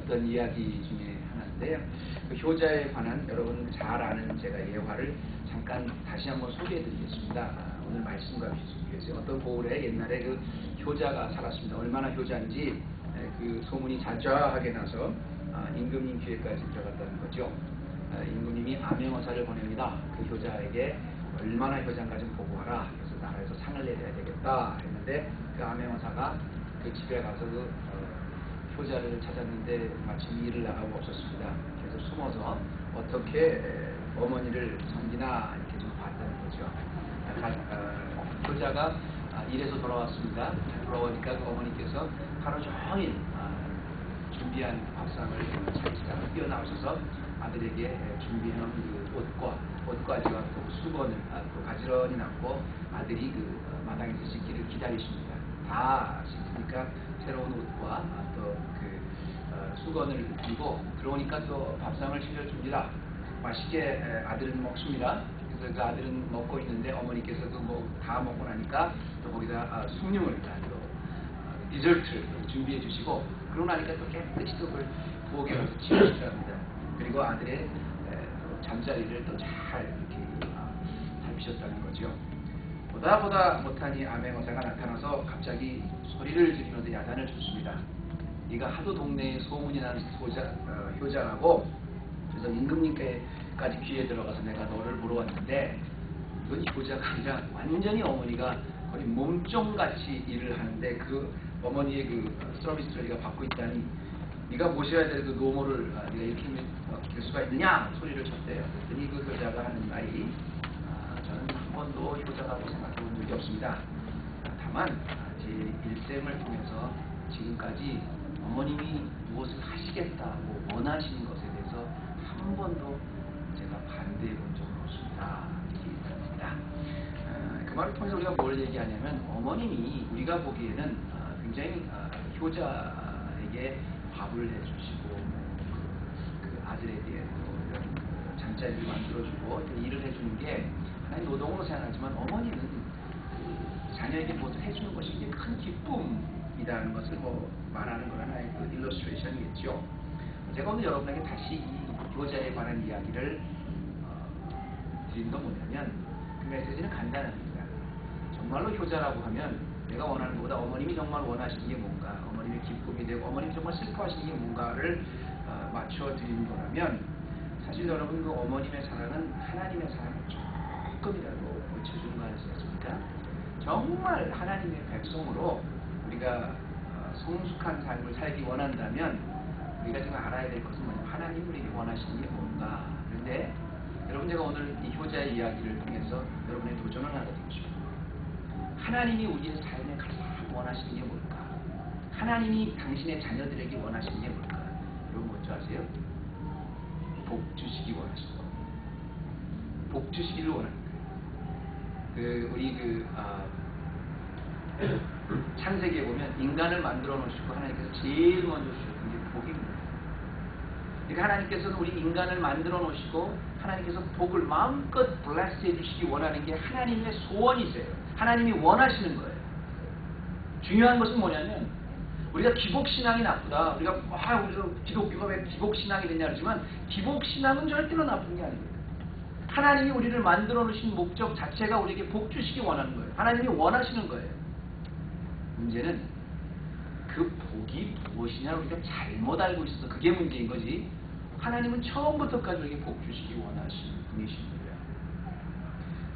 들었던 이야기 중에 하나인데요. 그 효자에 관한 여러분 잘 아는 제가 예화를 잠깐 다시 한번 소개해드리겠습니다. 오늘 말씀과 비슷해서 어떤 고을에 옛날에 그 효자가 살았습니다. 얼마나 효자인지 그 소문이 자자하게 나서 임금님 귀에까지 들어갔다는 거죠. 임금님이 암행어사를 보냅니다. 그 효자에게 얼마나 효자인가 좀 보고하라. 그래서 나라에서 상을 내려야 되겠다 했는데 그 암행어사가 그 집에 가서 그 효자를 찾았는데 마침 일을 나가고 없었습니다. 그래서 숨어서 어떻게 어머니를 섬기나 이렇게 좀 봤다는 거죠. 효자가 일에서 돌아왔습니다. 돌아오니까 그 어머니께서 하루 종일 준비한 밥상을 차리시다가 뛰어나오셔서 아들에게 준비해놓은 그 옷가지와 또 수건을 또 가지런히 남고 아들이 그 마당에서 씻기를 기다리십니다. 다 씻으니까 새로운 옷과 또 그 수건을 입고 들어오니까 또 밥상을 차려줍니다. 맛있게 아들은 먹습니다. 그래서 그 아들은 먹고 있는데 어머니께서 그 뭐 다 먹고 나니까 또 거기다 숭늉을 또 디저트를 준비해 주시고 그러고 나니까 또 깨끗이 또 그걸 부엌에 가서 치우시랍니다. 그리고 아들의 잠자리를 또 잘 이렇게 살피셨다는 거죠. 보다 못하니 암행어사가 나타나서 갑자기 소리를 지르면서 야단을 쳤습니다. 네가 하도 동네에 소문이 난 효자라고 그래서 임금님께까지 귀에 들어가서 내가 너를 보러 왔는데 이건 효자가 아니라 완전히 어머니가 거의 몸종같이 일을 하는데 그 어머니의 그 서비스를 네가 받고 있다니 네가 모셔야 될 그 노모를 네가 이렇게 될 수가 있느냐 소리를 쳤대요. 그랬더니 그 효자가 하는 말이 저는 한 번도 효자라고 생각해 본 적이 없습니다. 다만 제 일생을 통해서 지금까지 어머님이 무엇을 하시겠다고 원하시는 것에 대해서 한 번도 제가 반대해 본 적은 없습니다. 이렇게 얘기합니다. 그 말을 통해서 우리가 뭘 얘기하냐면 어머님이 우리가 보기에는 굉장히 효자에게 밥을 해주시고 그 아들에게 또 이런 잠자리를 만들어주고 일을 해주는 게 하나의 노동으로 생각하지만 어머니는 그 자녀에게 무엇을 해주는 것이 이게 큰 기쁨이라는 것을 뭐 말하는 건 하나의 그 일러스트레이션이겠죠. 제가 오늘 여러분에게 다시 이 효자에 관한 이야기를 드린 건 뭐냐면 그 메시지는 간단합니다. 정말로 효자라고 하면 내가 원하는 것보다 어머님이 정말 원하시는 게 뭔가, 어머님의 기쁨이 되고 어머님이 정말 슬퍼하시는 게 뭔가를 맞춰 드리는 거라면 사실 여러분 그 어머님의 사랑은 하나님의 사랑을 조금이라도 고쳐주는 거 아니겠습니까? 정말 하나님의 백성으로 우리가 성숙한 삶을 살기 원한다면 우리가 지금 알아야 될 것은 뭐냐면 하나님 우리에게 원하시는 게 뭔가. 그런데 여러분 제가 오늘 이 효자의 이야기를 통해서 여러분의 도전을 하나 드리고 싶어요. 하나님이 우리의 삶에 가장 원하시는 게 뭘까? 하나님이 당신의 자녀들에게 원하시는 게 뭘까? 여러분 뭔지 아세요? 복 주시기 원하시는 거예요. 복 주시기를 원하는 거예요. 우리 창세기에 보면 인간을 만들어 놓으시고 하나님께서 제일 먼저 주셨던 게 복입니다. 그러니까 하나님께서는 우리 인간을 만들어 놓으시고 하나님께서 복을 마음껏 블레스 해주시기 원하는 게 하나님의 소원이세요. 하나님이 원하시는 거예요. 중요한 것은 뭐냐면 우리가 기복신앙이 나쁘다. 우리가 우리가 기독교가 왜 기복신앙이 되냐 그러지만 기복신앙은 절대로 나쁜 게 아닙니다. 하나님이 우리를 만들어 놓으신 목적 자체가 우리에게 복 주시기 원하는 거예요. 하나님이 원하시는 거예요. 문제는 그 복이 무엇이냐를 우리가 잘못 알고 있어서 그게 문제인 거지. 하나님은 처음부터까지 우리에게 복 주시기 원하시는 분이신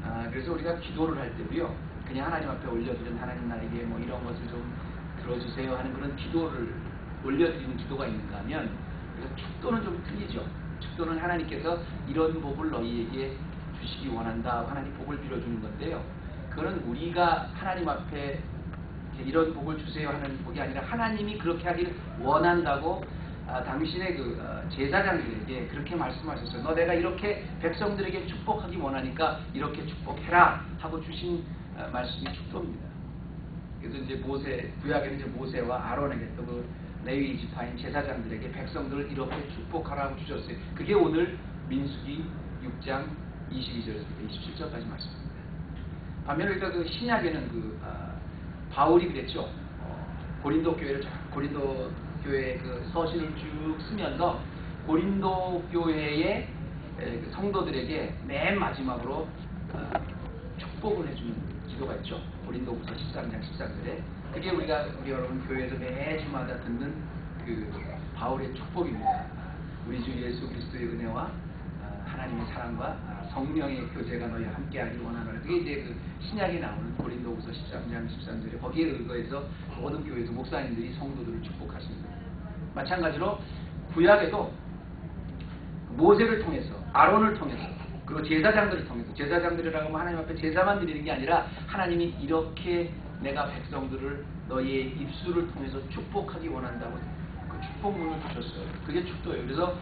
거예요. 그래서 우리가 기도를 할 때도요. 그냥 하나님 앞에 올려드린 하나님 나에게 뭐 이런 것을 좀 들어주세요 하는 그런 기도를 올려드리는 기도가 있는가 하면 우리가 축도는 좀 틀리죠. 축도는 하나님께서 이런 복을 너희에게 주시기 원한다. 하나님 복을 빌어주는 건데요. 그거는 우리가 하나님 앞에 이런 복을 주세요 하는 복이 아니라 하나님이 그렇게 하기를 원한다고 당신의 그 제사장들에게 그렇게 말씀하셨어요. 너 내가 이렇게 백성들에게 축복하기 원하니까 이렇게 축복해라 하고 주신 말씀이 축도입니다. 그래서 이제 구약에는 이제 모세와 아론에게 또 그 레위 지파인 제사장들에게 백성들을 이렇게 축복하라고 주셨어요. 그게 오늘 민수기 6장 22절에서 27절까지 말씀입니다. 반면에 우리가 그 신약에는 바울이 그랬죠. 고린도 교회를 고린도 교회 그 서신을 쭉 쓰면서 고린도 교회의 성도들에게 맨 마지막으로 축복을 해주는 기도가 있죠. 고린도후서 13장 13절에 그게 우리 여러분 교회에서 매주마다 듣는 그 바울의 축복입니다. 우리 주 예수 그리스도의 은혜와 하나님의 사랑과 성령의 교제가 너희와 함께하기 원하노라. 그게 이제 그 신약에 나오는 고린도후서 13장 13절에 거기에 의거해서 모든 교회에서 목사님들이 성도들을 축복하십니다. 마찬가지로 구약에도 모세를 통해서 아론을 통해서 그리고 제사장들을 통해서 제사장들이라고 하면 하나님 앞에 제사만 드리는 게 아니라 하나님이 이렇게 내가 백성들을 너희의 입술을 통해서 축복하기 원한다고 그 축복문을 주셨어요. 그게 축도예요. 그래서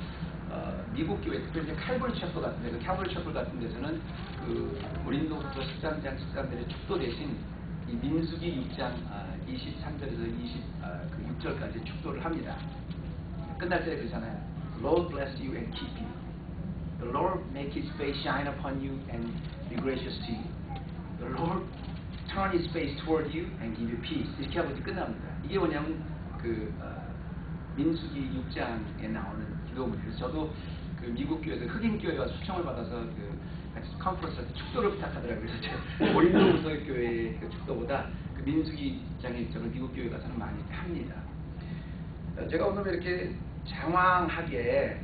미국 교회 특별히 칼버리 채플 같은 데, 칼버리 채플 같은 데서는 그 고린도후서 13장 13절의 축도 대신 이 민수기 6장 23절에서 26절까지 축도를 합니다. 끝날 때 그러잖아요. Lord bless you and keep you. The Lord make His face shine upon you and be gracious to you. The Lord turn His face toward you and give you peace. 이렇게 하고 이제 끝납니다. 이게 뭐냐면 그 민수기 6장에 나오는 기도문이에요. 저도 그 미국 교회에서 흑인 교회와 초청을 받아서 그 컨퍼런스에서 축도를 부탁하더라고요. 그래서 제가 고린도후서 교회의 그 축도보다 그 민수기 장의 저는 미국 교회 가서는 많이 합니다. 제가 오늘 이렇게 장황하게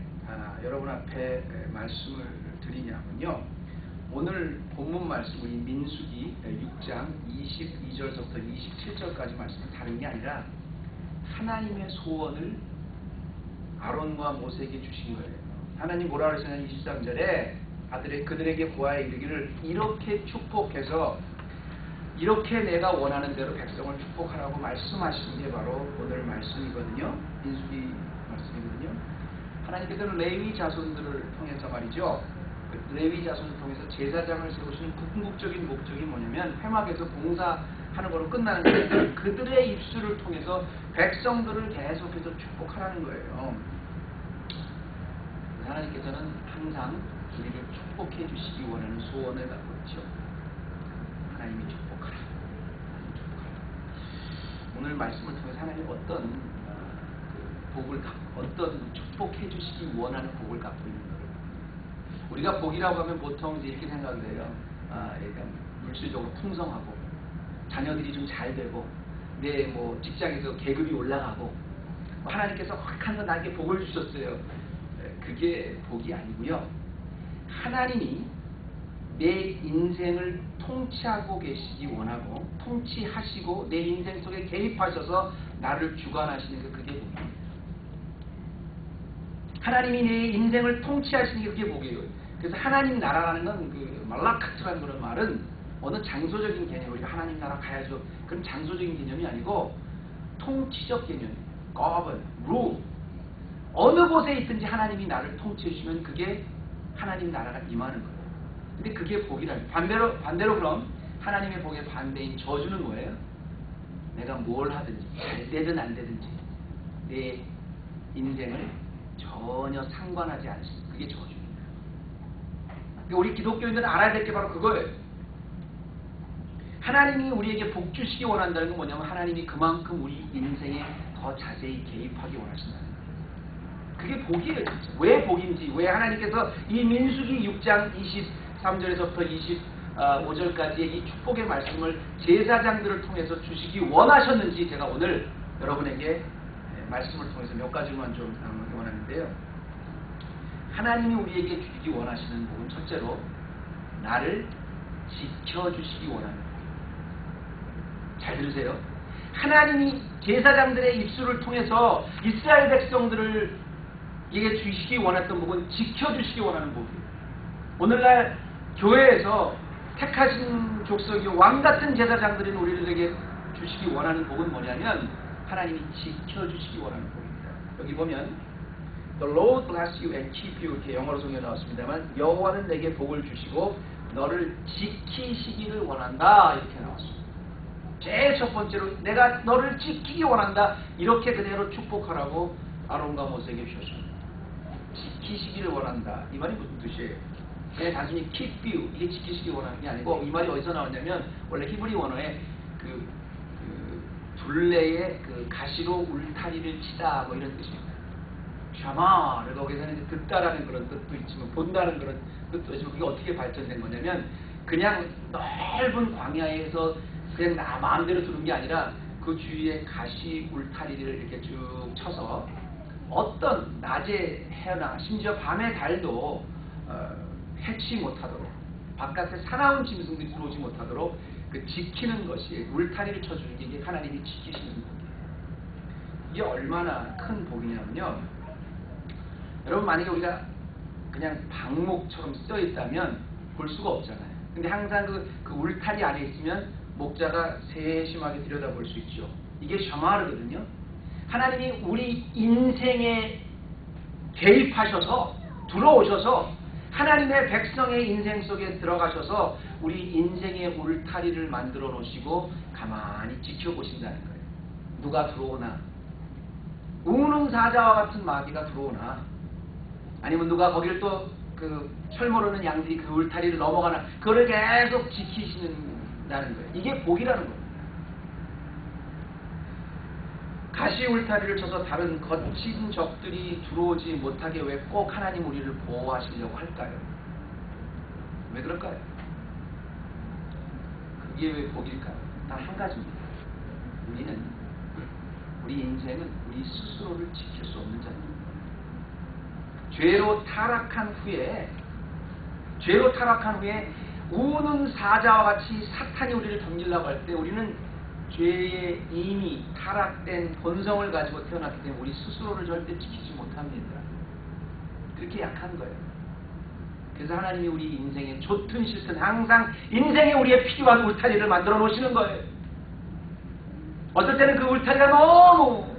여러분 앞에 말씀을 드리냐면요. 오늘 본문 말씀은 이 민수기 6장 22절부터 27절까지 말씀은 다른 게 아니라 하나님의 소원을 아론과 모세에게 주신 거예요. 하나님 뭐라 그러시냐면 23절에 그들에게 보아야 이르기를 이렇게 축복해서 이렇게 내가 원하는 대로 백성을 축복하라고 말씀하신 게 바로 오늘 말씀이거든요. 민수기 말씀이거든요. 하나님께서는 레위 자손들을 통해서 말이죠. 그 레위 자손을 통해서 제사장을 세우시는 궁극적인 목적이 뭐냐면 회막에서 봉사하는 거로 끝나는 거예요. 그들의 입술을 통해서 백성들을 계속해서 축복하라는 거예요. 하나님께서는 항상 우리를 축복해 주시기 원하는 소원을 갖고 있죠. 하나님이 축복하라. 하나님 축복하라. 오늘 말씀을 통해서 하나님 어떤 복을 어떤 축복해 주시기 원하는 복을 갖고 있는 거예요. 우리가 복이라고 하면 보통 이제 이렇게 생각을 해요. 그러니까 물질적으로 풍성하고 자녀들이 좀 잘 되고 내 뭐 직장에서 계급이 올라가고 하나님께서 확 한 번 나에게 복을 주셨어요. 그게 복이 아니고요. 하나님이 내 인생을 통치하고 계시기 원하고 통치하시고 내 인생 속에 개입하셔서 나를 주관하시는 게 그게 복입니다. 하나님이 내 인생을 통치하시는 게 그게 복이에요. 그래서 하나님 나라라는 건 그 말라카트라는 그런 말은 어느 장소적인 개념, 우리가 하나님 나라 가야죠. 그런 장소적인 개념이 아니고 통치적 개념, govern, rule. 어느 곳에 있든지 하나님이 나를 통치해 주시면 그게 하나님 나라가 임하는 거예요. 근데 그게 복이라는 거예요. 반대로 그럼 하나님의 복의 반대인 저주는 뭐예요? 내가 뭘 하든지 잘 되든 안 되든지 내 인생을 전혀 상관하지 않으신 그게 저주입니다. 그러니까 우리 기독교인들은 알아야 될 게 바로 그거예요. 하나님이 우리에게 복 주시기 원한다는 건 뭐냐면 하나님이 그만큼 우리 인생에 더 자세히 개입하기 원하신다는 거예요. 그게 복이에요. 진짜. 왜 복인지, 왜 하나님께서 이 민수기 6장 23절에서부터 25절까지의 이 축복의 말씀을 제사장들을 통해서 주시기 원하셨는지 제가 오늘 여러분에게 말씀을 통해서 몇 가지만 좀 나누기 원하는데요. 하나님이 우리에게 주시기 원하시는 복은 첫째로 나를 지켜주시기 원하는 복이에요. 잘 들으세요. 하나님이 제사장들의 입술을 통해서 이스라엘 백성들을 이게 주시기 원했던 복은 지켜주시기 원하는 복이에요. 오늘날 교회에서 택하신 족속이 왕같은 제사장들인 우리들에게 주시기 원하는 복은 뭐냐면 하나님이 지켜주시기 원하는 복입니다. 여기 보면 The Lord bless you and keep you 이렇게 영어로 성경에 나왔습니다만 여호와는 내게 복을 주시고 너를 지키시기를 원한다 이렇게 나왔습니다. 제일 첫 번째로 내가 너를 지키기 원한다 이렇게 그대로 축복하라고 아론과 모세에게 주셨습니다. 지키시기를 원한다. 이 말이 무슨 뜻이에요? 그냥 단순히 keep you 이게 지키시기 원하는 게 아니고 이 말이 어디서 나왔냐면 원래 히브리 원어에 그 둘레에 그 가시로 울타리를 치다 뭐 이런 뜻입니다. 샤마, 거기서는 이제 듣다라는 그런 뜻도 있지만 본다는 그런 뜻도 있지만 그게 어떻게 발전된 거냐면 그냥 넓은 광야에서 그냥 나 마음대로 두는 게 아니라 그 주위에 가시 울타리를 이렇게 쭉 쳐서 어떤 낮에 해나 심지어 밤의 달도 해치 못하도록 바깥에 사나운 짐승들이 들어오지 못하도록 그 지키는 것이 울타리를 쳐주는 게 이게 하나님이 지키시는 복이에요. 이게 얼마나 큰 복이냐면요. 여러분 만약에 우리가 그냥 방목처럼 쓰여 있다면 볼 수가 없잖아요. 근데 항상 그 울타리 안에 있으면 목자가 세심하게 들여다볼 수 있죠. 이게 샤마르거든요. 하나님이 우리 인생에 개입하셔서 들어오셔서 하나님의 백성의 인생 속에 들어가셔서 우리 인생의 울타리를 만들어 놓으시고 가만히 지켜보신다는 거예요. 누가 들어오나, 우는 사자와 같은 마귀가 들어오나, 아니면 누가 거기를 또 그 철 모르는 양들이 그 울타리를 넘어가나, 그걸 계속 지키시는다는 거예요. 이게 복이라는 거예요. 가시 울타리를 쳐서 다른 거친 적들이 들어오지 못하게 왜 꼭 하나님 우리를 보호하시려고 할까요? 왜 그럴까요? 그게 왜 복일까요? 단 한 가지입니다. 우리 인생은 우리 스스로를 지킬 수 없는 자입니다. 죄로 타락한 후에 우는 사자와 같이 사탄이 우리를 덤지려고 할 때 우리는 죄에 이미 타락된 본성을 가지고 태어났기 때문에 우리 스스로를 절대 지키지 못합니다. 그렇게 약한 거예요. 그래서 하나님이 우리 인생에 좋든 싫든 항상 인생에 우리의 필요한 울타리를 만들어 놓으시는 거예요. 어떨 때는 그 울타리가 너무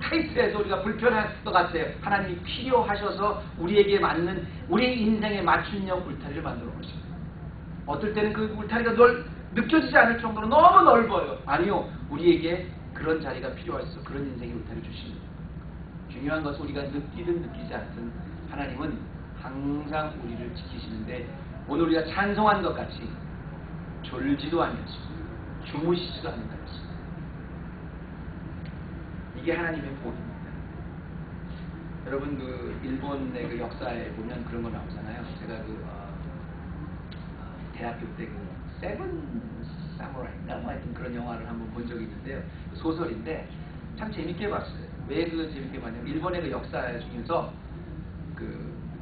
타이트해서 우리가 불편할 것 같아요. 하나님이 필요하셔서 우리에게 맞는 우리 인생에 맞춤형 울타리를 만들어 놓으시는 거예요. 어떨 때는 그 울타리가 느껴지지 않을 정도로 너무 넓어요. 아니요. 우리에게 그런 자리가 필요해서 그런 인생의 울타리 주시는 거예요. 중요한 것은 우리가 느끼든 느끼지 않든 하나님은 항상 우리를 지키시는데 오늘 우리가 찬송한 것 같이 졸지도 아니하시고 주무시지도 않는다 했습니다. 이게 하나님의 복입니다. 여러분 그 일본의 그 역사에 보면 그런 거 나오잖아요. 제가 대학교 때 그 세븐 사무라이인가 뭐 하여튼 그런 영화를 한번 본 적이 있는데요. 소설인데 참 재밌게 봤어요. 왜 그 재밌게 봤냐면 일본의 그 역사 중에서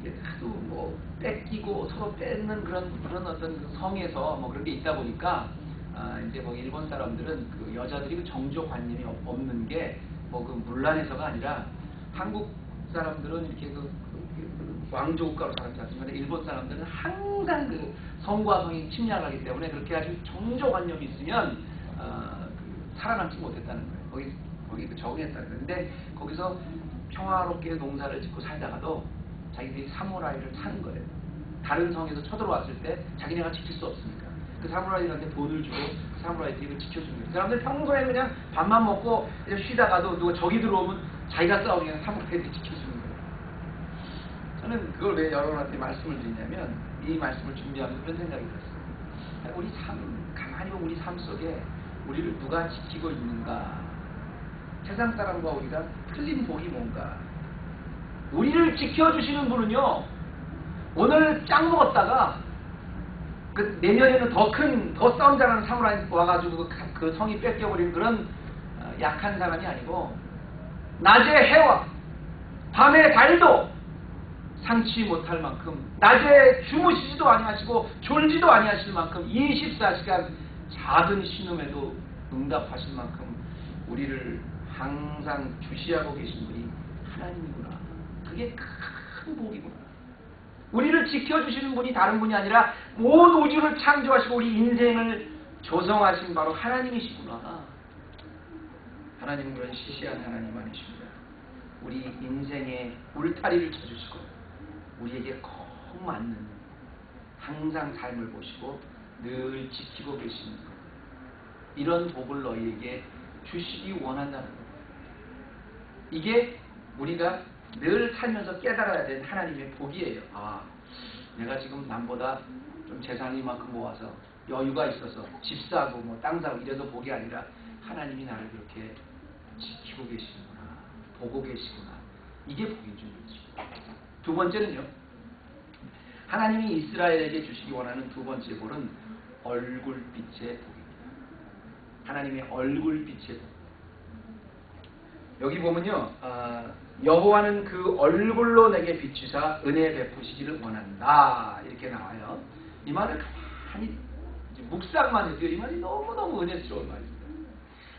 이게 하도 뭐 뺏기고 서로 뺏는 그런 어떤 그 성에서 뭐 그런 게 있다 보니까 이제 뭐 일본 사람들은 그 여자들이 그 정조관념이 없는 게 뭐 그 문란해서가 아니라 한국 사람들은 이렇게 왕조국가로 살았지 않습니까? 일본 사람들은 항상 그 성과 성이 침략하기 때문에 그렇게 아주 정조관념이 있으면 살아남지 못했다는 거예요. 거기 적응했다는 거예요. 근데 거기서 평화롭게 농사를 짓고 살다가도 자기들이 사무라이를 타는 거예요. 다른 성에서 쳐들어왔을 때 자기네가 지킬 수 없으니까 그 사무라이한테 돈을 주고 그 사무라이들이 이걸 지켜주는 거예요. 그 사람들 평소에 그냥 밥만 먹고 그냥 쉬다가도 누가 적이 들어오면 자기가 싸우면 사무라이들이 지켜주는 거예요. 저는 그걸 왜 여러분한테 말씀을 드리냐면 이 말씀을 준비하면서 그런 생각이 들었어요. 우리 가만히 보면 우리 삶 속에 우리를 누가 지키고 있는가? 세상 사람과 우리가 틀린 복이 뭔가? 우리를 지켜주시는 분은요, 오늘 짱 먹었다가 내년에는 더 싸움 잘하는 사무라이 와가지고 그 성이 뺏겨버리는 그런 약한 사람이 아니고 낮의 해와 밤의 달도 상치 못할 만큼 낮에 주무시지도 아니하시고 졸지도 아니하실 만큼 24시간 작은 신음에도 응답하실 만큼 우리를 항상 주시하고 계신 분이 하나님이구나. 그게 큰 복이구나. 우리를 지켜주시는 분이 다른 분이 아니라 온 우주를 창조하시고 우리 인생을 조성하신 바로 하나님이시구나. 하나님은 그런 시시한 하나님 아니십니다. 우리 인생의 울타리를 쳐주시고 우리에게 꼭 맞는 항상 삶을 보시고 늘 지키고 계시는 것. 이런 복을 너희에게 주시기 원한다는 것. 이게 우리가 늘 살면서 깨달아야 되는 하나님의 복이에요. 내가 지금 남보다 좀 재산이 이만큼 모아서 여유가 있어서 집 사고 뭐 땅 사고 이래서 복이 아니라 하나님이 나를 그렇게 지키고 계시구나, 보고 계시구나. 이게 복인 줄 믿으시고. 두 번째는요, 하나님이 이스라엘에게 주시기 원하는 두 번째 복은 얼굴빛의 복입니다. 하나님의 얼굴빛의 복. 여기 보면요, 여호와는 그 얼굴로 내게 비추사 은혜 베푸시기를 원한다, 이렇게 나와요. 이 말을 가만히 묵상만 해도 이 말이 너무너무 은혜스러운 말입니다.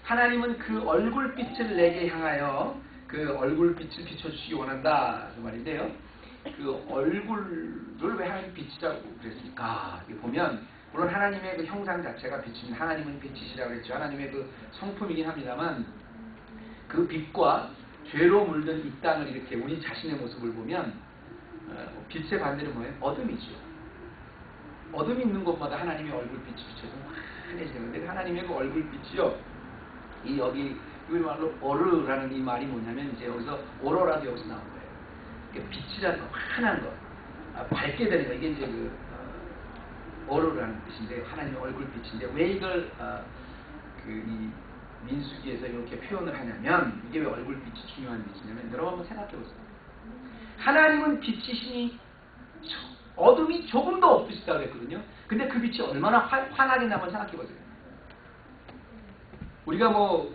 하나님은 그 얼굴빛을 내게 향하여 그 얼굴빛을 비춰주시기 원한다, 그 말인데요. 그 얼굴을 왜 하나님 빛이라고 그랬을까? 보면 물론 하나님의 그 형상 자체가 빛입니다. 하나님은 빛이시라고 했죠. 하나님의 그 성품이긴 합니다만 그 빛과 죄로 물든 이 땅을 이렇게 우리 자신의 모습을 보면 빛의 반대는 뭐예요? 어둠이죠. 어둠이 있는 곳마다 하나님의 얼굴빛이 비춰서 환해지는데 하나님의 그 얼굴빛이요, 이 여기 우리말로 오르라는 이 말이 뭐냐면 이제 여기서 오로라도 여기서 나온 거예요. 빛이라는 거, 환한 거, 밝게 되는 거, 이게 이제 그 오로라는 뜻인데 하나님의 얼굴빛인데 왜 이걸 이 민수기에서 이렇게 표현을 하냐면 이게 왜 얼굴빛이 중요한 빛이냐면 여러분 한번 생각해 보세요. 하나님은 빛이시니 어둠이 조금도 없으시다고 했거든요. 근데 그 빛이 얼마나 환하겠나 한번 생각해 보세요. 우리가 뭐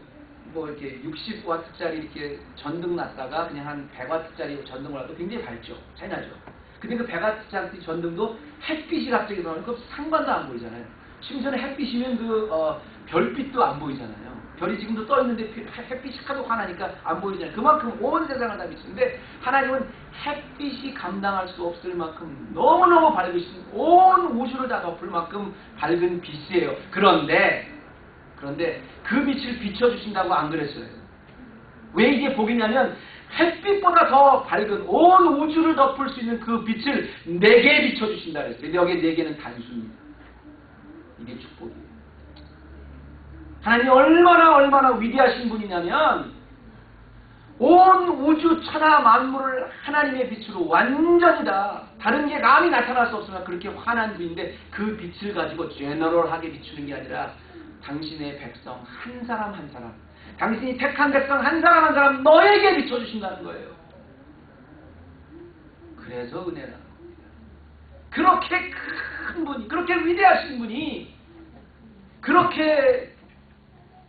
이렇게 60W짜리 이렇게 전등 놨다가 그냥 한 100W짜리 전등을 놔도 굉장히 밝죠. 차이 나죠. 근데 그 100W짜리 전등도 햇빛이 갑자기 나오면 그 상관도 안 보이잖아요. 심지어는 햇빛이면 그 별빛도 안 보이잖아요. 별이 지금도 떠 있는데 햇빛이 하도 환하니까 안 보이잖아요. 그만큼 온 세상을 다 비치는데 하나님은 햇빛이 감당할 수 없을 만큼 너무너무 밝으신 온 우주를 다 덮을 만큼 밝은 빛이에요. 그런데 그 빛을 비춰주신다고 안 그랬어요. 왜 이게 복이냐면 햇빛보다 더 밝은 온 우주를 덮을 수 있는 그 빛을 내게 비춰주신다 그랬어요. 근데 여기에 내게는 단수입니다. 이게 축복이에요. 하나님이 얼마나 위대하신 분이냐면 온 우주 천하 만물을 하나님의 빛으로 완전히 다 다른 게 감히 나타날 수 없으나 그렇게 환한 빛인데 그 빛을 가지고 제너럴하게 비추는 게 아니라 당신의 백성 한 사람 한 사람, 당신이 택한 백성 한 사람 한 사람 너에게 비춰주신다는 거예요. 그래서 은혜라는 겁니다. 그렇게 큰 분이, 그렇게 위대하신 분이, 그렇게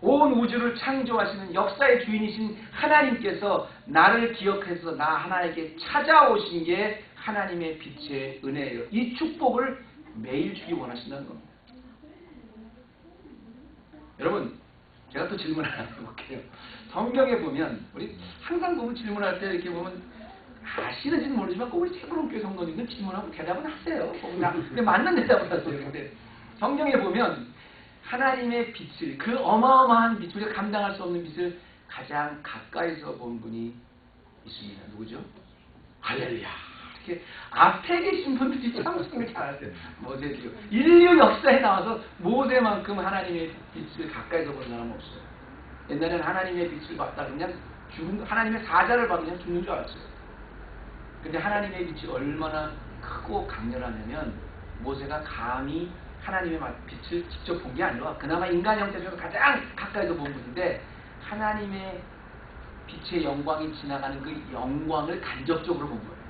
온 우주를 창조하시는 역사의 주인이신 하나님께서 나를 기억해서 나 하나에게 찾아오신 게 하나님의 빛의 은혜예요. 이 축복을 매일 주기 원하신다는 겁니다. 여러분, 제가 또 질문 하나 해볼게요. 성경에 보면 우리 항상 보면 질문할 때 이렇게 보면 아시는지는 모르지만 꼭 우리 새로운교회 성도님들 질문하고 대답은 하세요. 근데 맞는 대답을 하세요. 근데 성경에 보면 하나님의 빛을, 그 어마어마한 빛, 우리가 감당할 수 없는 빛을 가장 가까이서 본 분이 있습니다. 누구죠? 할렐루야. 이렇게 앞에 계신 분들이 참 생각을 잘하세요. 모세도요. 인류 역사에 나와서 모세만큼 하나님의 빛을 가까이서 본 사람은 없어요. 옛날에는 하나님의 빛을 봤다 그냥 하나님의 사자를 봐도 그냥 죽는 줄 알았어요. 근데 하나님의 빛이 얼마나 크고 강렬하냐면 모세가 감히 하나님의 빛을 직접 본 게 아니라 그나마 인간 형태 중에서 가장 가까이서 본 분인데 하나님의 빛의 영광이 지나가는 그 영광을 간접적으로 본 거예요.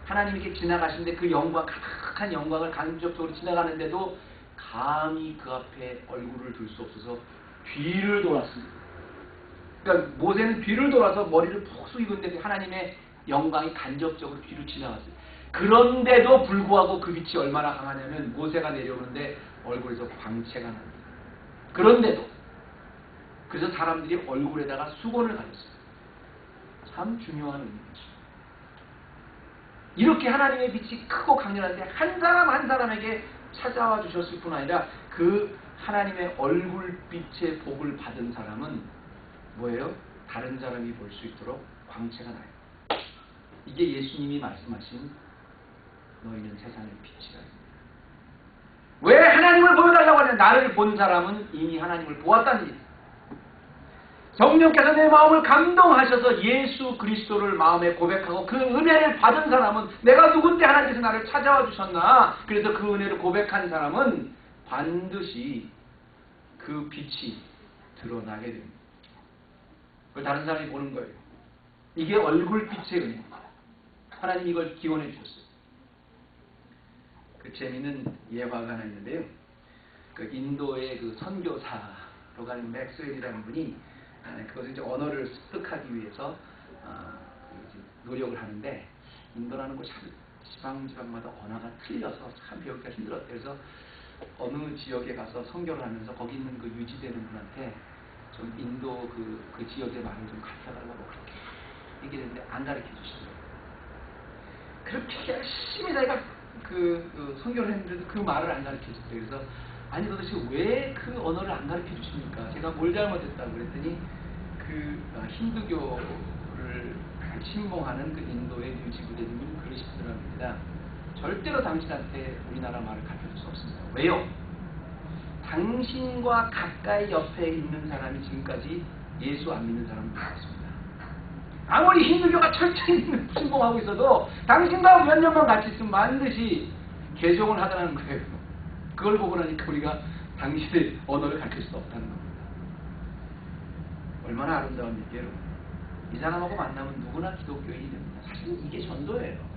하나님이 이렇게 지나가시는데 그 영광, 가득한 영광을 간접적으로 지나가는데도 감히 그 앞에 얼굴을 둘 수 없어서 뒤를 돌았습니다. 그러니까 모세는 뒤를 돌아서 머리를 푹 숙이는데 하나님의 영광이 간접적으로 뒤로 지나갔어요. 그런데도 불구하고 그 빛이 얼마나 강하냐면 모세가 내려오는데 얼굴에서 광채가 납니다. 그런데도 그래서 사람들이 얼굴에다가 수건을 가렸어요. 참 중요한 의미죠. 이렇게 하나님의 빛이 크고 강렬한데 한 사람 한 사람에게 찾아와 주셨을 뿐 아니라 그 하나님의 얼굴빛의 복을 받은 사람은 뭐예요? 다른 사람이 볼 수 있도록 광채가 나요. 이게 예수님이 말씀하신 너희는 세상의 빛이라. 왜 하나님을 보여달라고 하냐? 나를 본 사람은 이미 하나님을 보았다는 얘기예요. 성령께서 내 마음을 감동하셔서 예수 그리스도를 마음에 고백하고 그 은혜를 받은 사람은 내가 누군데 하나님께서 나를 찾아와 주셨나? 그래서 그 은혜를 고백한 사람은 반드시 그 빛이 드러나게 됩니다. 그걸 다른 사람이 보는 거예요. 이게 얼굴빛의 은혜입니다. 하나님 이걸 기원해 주셨어요. 그 재미있는 예화가 하나 있는데요. 그 인도의 그 선교사로 가는 맥스웰이라는 분이 그것을 이제 언어를 습득하기 위해서 노력을 하는데, 인도라는 곳이 지방마다 언어가 틀려서 참 배우기가 힘들었대요. 그래서 어느 지역에 가서 선교를 하면서 거기 있는 그 유지되는 분한테 좀 인도 그 지역의 말을 좀 가르쳐달라고 그렇게 얘기했는데 안 가르쳐 주시더라고요. 그렇게 열심히 자기가 그 선교를 했는데도 그 말을 안 가르쳐 줬어요. 그래서 아니 도대체 왜 그 언어를 안 가르쳐 주십니까? 제가 뭘 잘못했다고 그랬더니 그 힌두교를 신봉하는 그 인도의 유지부대님이 그러시더랍니다. 절대로 당신한테 우리나라 말을 가르쳐 줄 수 없습니다. 왜요? 당신과 가까이 옆에 있는 사람이 지금까지 예수 안 믿는 사람은 없습니다. 아무리 힌두교가 철저히 신봉하고 있어도 당신과 몇 년만 같이 있으면 반드시 개종을 하더라는 거예요. 그걸 보고 나니까 우리가 당신의 언어를 가르칠 수 없다는 겁니다. 얼마나 아름다운 얘기예요. 이 사람하고 만나면 누구나 기독교인이 됩니다. 사실 이게 전도예요.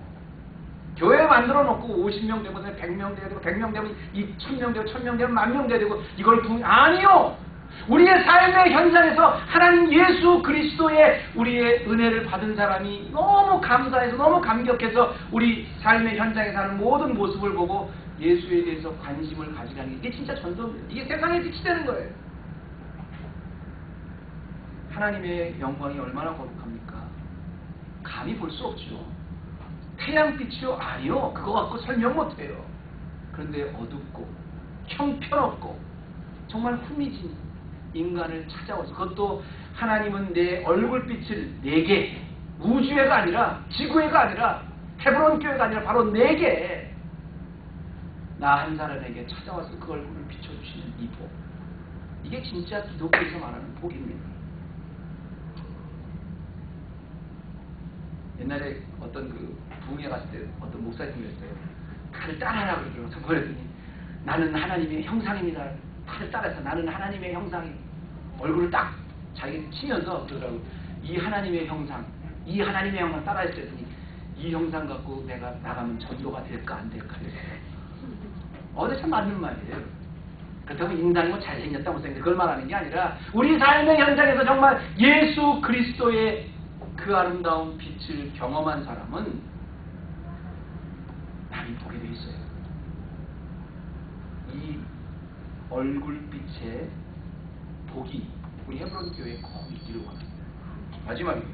교회 만들어 놓고 50명 되면 100명 되고 100명 되면 2000명 되고 1000명 되면 10,000명 되고 이걸 아니요! 우리의 삶의 현장에서 하나님 예수 그리스도의 우리의 은혜를 받은 사람이 너무 감사해서 너무 감격해서 우리 삶의 현장에 사는 모든 모습을 보고 예수에 대해서 관심을 가지라는 게 이게 진짜 전도입니다. 이게 세상에 빛이 되는 거예요. 하나님의 영광이 얼마나 거룩합니까? 감히 볼 수 없죠. 태양빛이요? 아니요. 그거 갖고 설명 못해요. 그런데 어둡고 형편없고 정말 후미진 인간을 찾아와서, 그것도 하나님은 내 얼굴빛을 내게, 우주애가 아니라 지구애가 아니라 헤브론 교회가 아니라 바로 내게, 나 한 사람에게 찾아와서 그 얼굴을 비춰주시는 이 복, 이게 진짜 기독교에서 말하는 복입니다. 옛날에 어떤 그 부흥회 갔을 때 어떤 목사님이었어요. 다들 따라하라고 그러더라고요. 그랬더니 나는 하나님의 형상입니다. 다들 따라해서 나는 하나님의 형상이, 얼굴을 딱 자기 치면서 그러더라고요. 이 하나님의 형상, 이 하나님의 형상 따라했더니 이 형상 갖고 내가 나가면 전도가 될까 안 될까 그래서 참 맞는 말이에요. 그렇다고 인간이 뭐 잘생겼다 못생겼다 그걸 말하는 게 아니라 우리 삶의 현장에서 정말 예수 그리스도의 그 아름다운 빛을 경험한 사람은 많이 보게 돼 있어요. 이 얼굴빛의 복이 우리 헤브론 교회에 꼭 있기를 원합니다. 마지막으로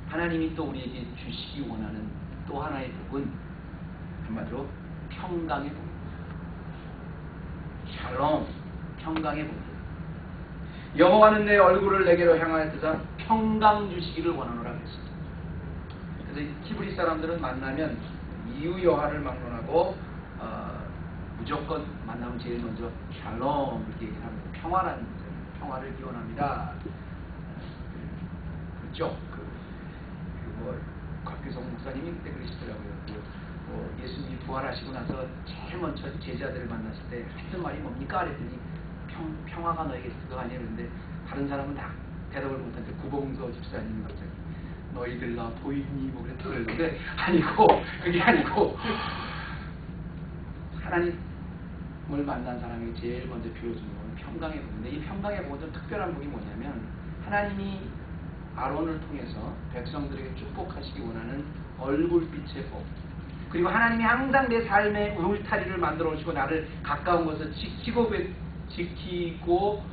하나님이 또 우리에게 주시기 원하는 또 하나의 복은 한마디로 평강의 복입니다. 샬롬, 평강의 복입니다. 여호와는 내 얼굴을 내게로 향하여서 평강 주시기를 원하노라 그랬습니다. 그래서 히브리 사람들은 만나면 이유 여하를 막론하고 무조건 만나면 제일 먼저 샬롬 이렇게 얘기를 합니다. 평화라는 거죠. 평화를 기원합니다. 그렇죠? 곽규성 목사님이 그때 그러시더라고요. 예수님이 부활하시고 나서 제일 먼저 제자들을 만났을 때 했던 말이 뭡니까? 그랬더니 평화가 너에게 그거 아니에요. 그런데 다른 사람은 다 대답을 못하는데 구봉서 집사님이 갑자기 너희들 나 보이니? 뭐 그랬는데 아니고, 그게 아니고 하나님을 만난 사람이 제일 먼저 비워주는 건 평강의 복인데, 이 평강의 복은 좀 특별한 복이 뭐냐면 하나님이 아론을 통해서 백성들에게 축복하시기 원하는 얼굴빛의 복, 그리고 하나님이 항상 내 삶의 울타리를 만들어 오시고 나를 가까운 곳을 지키고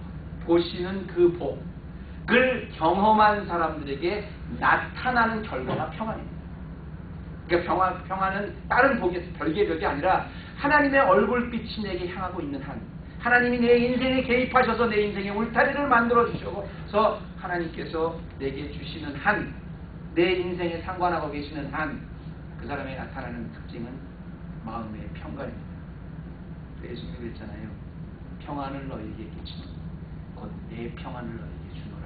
보시는 그 복을 경험한 사람들에게 나타나는 결과가 평안입니다. 그러니까 평안은 다른 복이 별개의 벽이 아니라 하나님의 얼굴빛이 내게 향하고 있는 한, 하나님이 내 인생에 개입하셔서 내 인생의 울타리를 만들어 주셔서 하나님께서 내게 주시는 한, 내 인생에 상관하고 계시는 한, 그 사람에 나타나는 특징은 마음의 평강입니다. 예수님이 그랬잖아요. 평안을 너희에게 끼치는 곧 내 평안을 너희에게 주노라.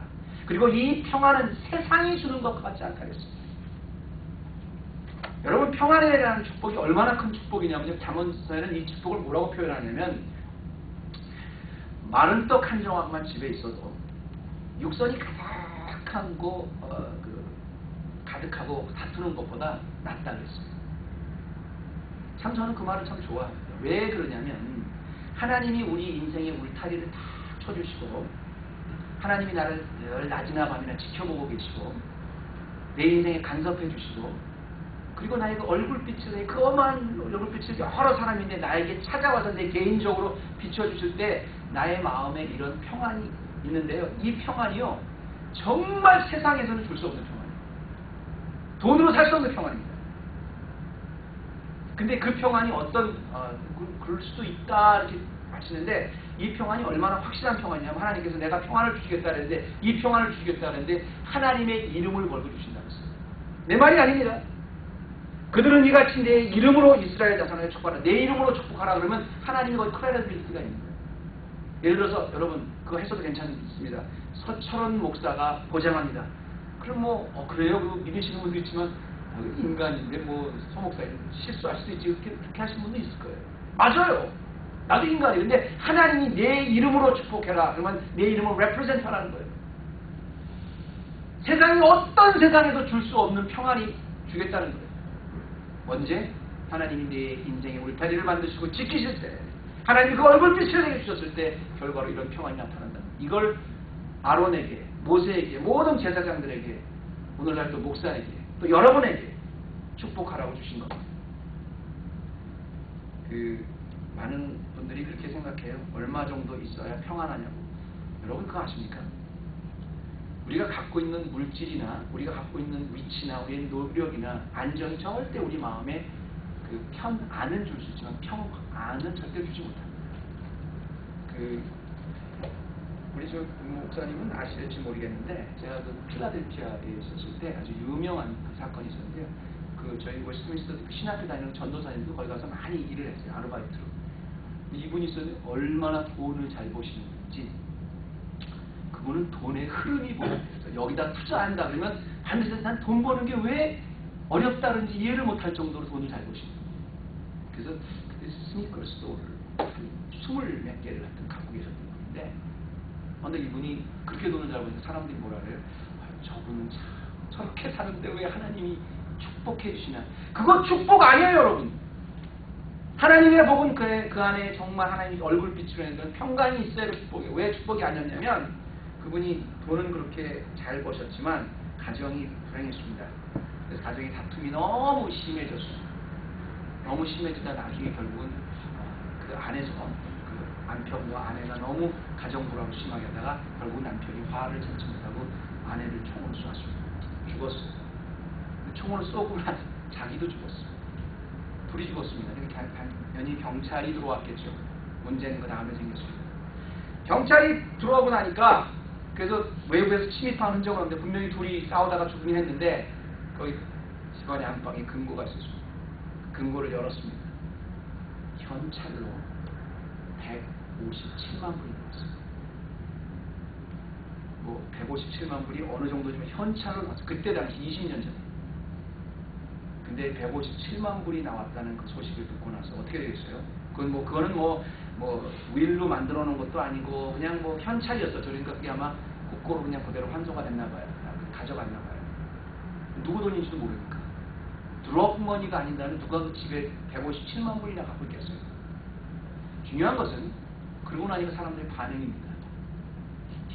그리고 이 평안은 세상이 주는 것 같지 않다 그랬습니다. 여러분, 평안에 대한 축복이 얼마나 큰 축복이냐면 잠언서에는 이 축복을 뭐라고 표현하냐면 마른 떡 한 조각만 집에 있어도 육선이 가득하고 가득하고 다투는 것보다 낫다 그랬어요. 참 저는 그 말을 참 좋아합니다. 왜 그러냐면 하나님이 우리 인생의 울타리를 다 쳐주시고 하나님이 나를 늘 낮이나 밤이나 지켜보고 계시고 내 인생에 간섭해 주시고 그리고 나의 그 얼굴빛을 그 엄한 얼굴빛을 여러 사람인데 나에게 찾아와서 내 개인적으로 비춰주실 때 나의 마음에 이런 평안이 있는데요. 이 평안이요 정말 세상에서는 줄 수 없는 평안이에요. 돈으로 살 수 없는 평안입니다. 근데 그 평안이 그럴 수도 있다 이렇게 마치는데 이 평안이 얼마나 확실한 평안이냐면 하나님께서 내가 평안을 주시겠다 그랬는데 이 평안을 주시겠다 그랬는데 하나님의 이름을 걸고 주신다고 했어요. 내 말이 아닙니다. 그들은 이같이 내 이름으로 이스라엘 자손에게 축복하라. 내 이름으로 축복하라 그러면 하나님이 거기 크레디빌리티가 있는 거예요. 예를 들어서 여러분 그거 했어도 괜찮습니다. 서철원 목사가 보장합니다. 그럼 그래요? 그거 믿으시는 분도 있지만 인간인데 서 목사님 실수할 수도 있지 그렇게 하시는 분도 있을 거예요. 맞아요. 나도 인간이에요. 근데 하나님이 내 이름으로 축복해라. 그러면 내 이름을 represent 하라는 거예요. 세상이 어떤 세상에도 줄 수 없는 평안이 주겠다는 거예요. 언제? 하나님이 내 인생의 울타리를 만드시고 지키실 때 하나님이 그 얼굴빛을 내게 주셨을 때 결과로 이런 평안이 나타난다. 이걸 아론에게 모세에게 모든 제사장들에게 오늘날 또 목사에게 또 여러분에게 축복하라고 주신 겁니다. 많은 분들이 그렇게 생각해요. 얼마 정도 있어야 평안하냐고. 여러분 그거 아십니까? 우리가 갖고 있는 물질이나 우리가 갖고 있는 위치나 우리의 노력이나 안정이 절대 우리 마음에 안은 줄 수 있지만 평안은 절대 주지 못합니다. 우리 목사님은 아실지 모르겠는데 제가 필라델피아에 있었을 때 아주 유명한 사건이 있었는데요. 저희 웨스트민스터 신학교 다니는 전도사님도 거기 가서 많이 일을 했어요. 아르바이트로. 이분이 있었는데 얼마나 돈을 잘 버시는지 그분은 돈의 흐름이 보였어요. 여기다 투자한다 그러면 반드시 난 돈 버는 게 왜 어렵다는지 이해를 못할 정도로 돈을 잘 버시는 거예요. 그래서 스니커 스토어를 20몇 개를 갖고 계셨던 분인데 근데 이분이 그렇게 돈을 잘 버니까 사람들이 뭐라 그래요? 저분은 참 저렇게 사는데 왜 하나님이 축복해 주시나. 그거 축복 아니에요 여러분. 하나님의 복은 그 안에 정말 하나님이 얼굴빛으로 내는 평강이 있어야 축복이에요. 왜 축복이 아니었냐면 그분이 돈은 그렇게 잘 버셨지만 가정이 불행했습니다. 그래서 가정의 다툼이 너무 심해졌어요. 너무 심해지다 나중에 결국은 그 안에서 그 남편과 아내가 너무 가정불화를 심하게 하다가 결국 남편이 화를 참지 못하고 아내를 총으로 쏘았습니다. 죽었어요. 총으로 쏘고 나서 자기도 죽었어요. 둘이 죽었습니다. 당연히 경찰이 들어왔겠죠. 문제는 그 다음에 생겼습니다. 경찰이 들어오고 나니까 그래서 외부에서 침입한 흔적은 없는데 분명히 둘이 싸우다가 죽긴 했는데 거기 집안에 안방에 금고가 있었습니다. 금고를 열었습니다. 현찰로 157만 불이 나왔어요. 157만 불이 어느 정도지만 현찰로 나왔어요. 그때 당시 20년 전에. 근데 157만 불이 나왔다는 그 소식을 듣고 나서 어떻게 되겠어요? 그거는 윌로 만들어 놓은 것도 아니고 그냥 현찰이었어. 그러니까 그게 아마 국고로 그냥 그대로 환송가 됐나 봐요. 가져갔나 봐요. 누구 돈인지도 모르니까. 드럭머니가 아닌다는 누가 그 집에 157만 불이나 갖고 있겠어요. 중요한 것은 그러고 나니까 사람들의 반응입니다.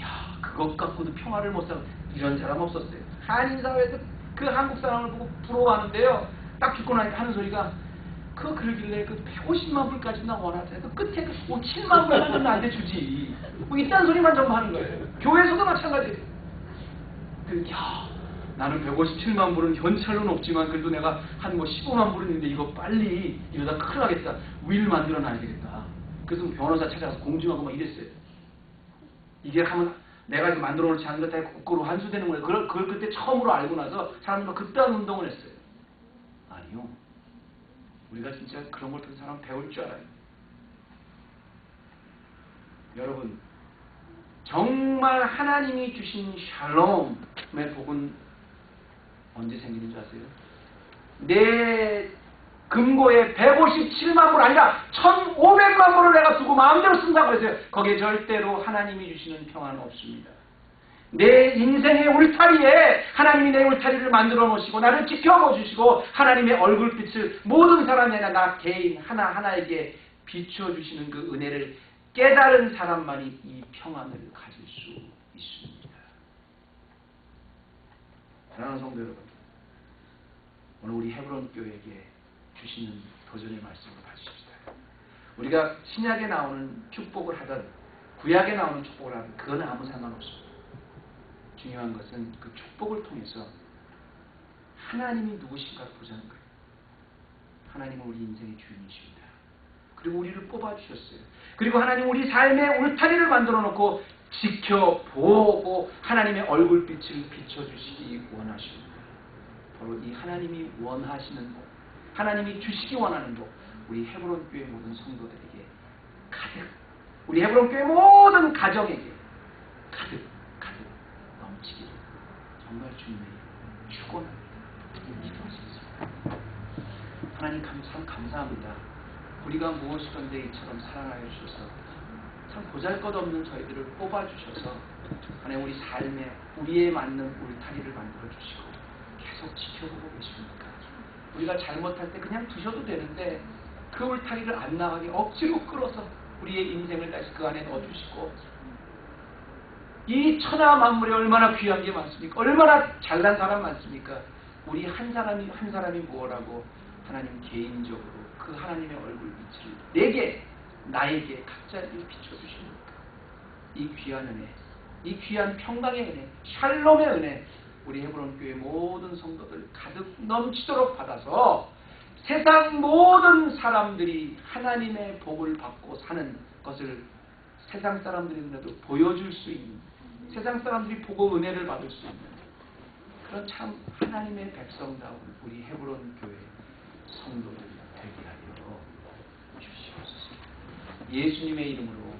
야, 그것 갖고도 평화를 못 살고 이런 사람 없었어요. 한인사회에서 그 한국 사람을 보고 부러워하는데요. 딱 죽고 나니까 하는 소리가 그러길래 150만 불까지 나 원하세요. 끝에 7만 불 하면 나한테 주지. 이딴 소리만 전부 하는 거예요. 교회에서도 마찬가지예요. 야, 나는 157만 불은 현찰로는 없지만 그래도 내가 한 15만 불은 있는데 이거 빨리 이러다 큰일 나겠다. 윌 만들어 놔야 되겠다. 그래서 변호사 찾아가서 공증하고 막 이랬어요. 이게 하면 내가 지금 만들어 놓지 않은 것 다 국고로 환수되는 거예요. 그걸 그때 처음으로 알고 나서 사람들과 그딴 운동을 했어요. 아니요. 우리가 진짜 그런 걸 듣는 사람 배울 줄 알아요. 여러분, 정말 하나님이 주신 샬롬의 복은 언제 생기는 줄 아세요? 금고에 157만 불 아니라 1,500만 불을 내가 두고 마음대로 쓴다고 했어요. 거기에 절대로 하나님이 주시는 평안은 없습니다. 내 인생의 울타리에 하나님이 내 울타리를 만들어 놓으시고 나를 지켜보 주시고 하나님의 얼굴빛을 모든 사람이 아니라 나 개인 하나하나에게 비추어 주시는 그 은혜를 깨달은 사람만이 이 평안을 가질 수 있습니다. 사랑하는 성도 여러분, 오늘 우리 헤브론 교회에게 주시는 도전의 말씀을 받으십시다. 우리가 신약에 나오는 축복을 하든 구약에 나오는 축복을 하든 그건 아무 상관없습니다. 중요한 것은 그 축복을 통해서 하나님이 누구신가를 보자는 거예요. 하나님은 우리 인생의 주인이십니다. 그리고 우리를 뽑아주셨어요. 그리고 하나님 우리 삶의 울타리를 만들어 놓고 지켜보고 하나님의 얼굴빛을 비춰주시기 원하십니다. 바로 이 하나님이 원하시는 복, 하나님이 주시기 원하는 복, 우리 헤브론 교회 모든 성도들에게 가득, 우리 헤브론 교회 모든 가정에게 가득 넘치기를 정말 주님의 축원합니다. 기도하시겠습니다. 하나님 참 감사합니다. 우리가 무엇이든지 이처럼 사랑하여 주셔서 참 보잘것없는 저희들을 뽑아주셔서 하나님 우리 삶에 우리에 맞는 울타리를 만들어주시고 계속 지켜보고 계십니까? 우리가 잘못할 때 그냥 두셔도 되는데 그 울타리를 안 나가게 억지로 끌어서 우리의 인생을 다시 그 안에 넣어주시고 이 천하 만물에 얼마나 귀한 게 많습니까? 얼마나 잘난 사람 많습니까? 우리 한 사람이 뭐라고 하나님 개인적으로 그 하나님의 얼굴빛을 내게 나에게 각자에게 비춰주십니까? 이 귀한 은혜, 이 귀한 평강의 은혜, 샬롬의 은혜 우리 헤브론 교회 모든 성도들 가득 넘치도록 받아서 세상 모든 사람들이 하나님의 복을 받고 사는 것을 세상 사람들인데도 보여줄 수 있는, 세상 사람들이 보고 은혜를 받을 수 있는 그런 참 하나님의 백성다운 우리 헤브론 교회 성도들 되게 하여 주시옵소서. 예수님의 이름으로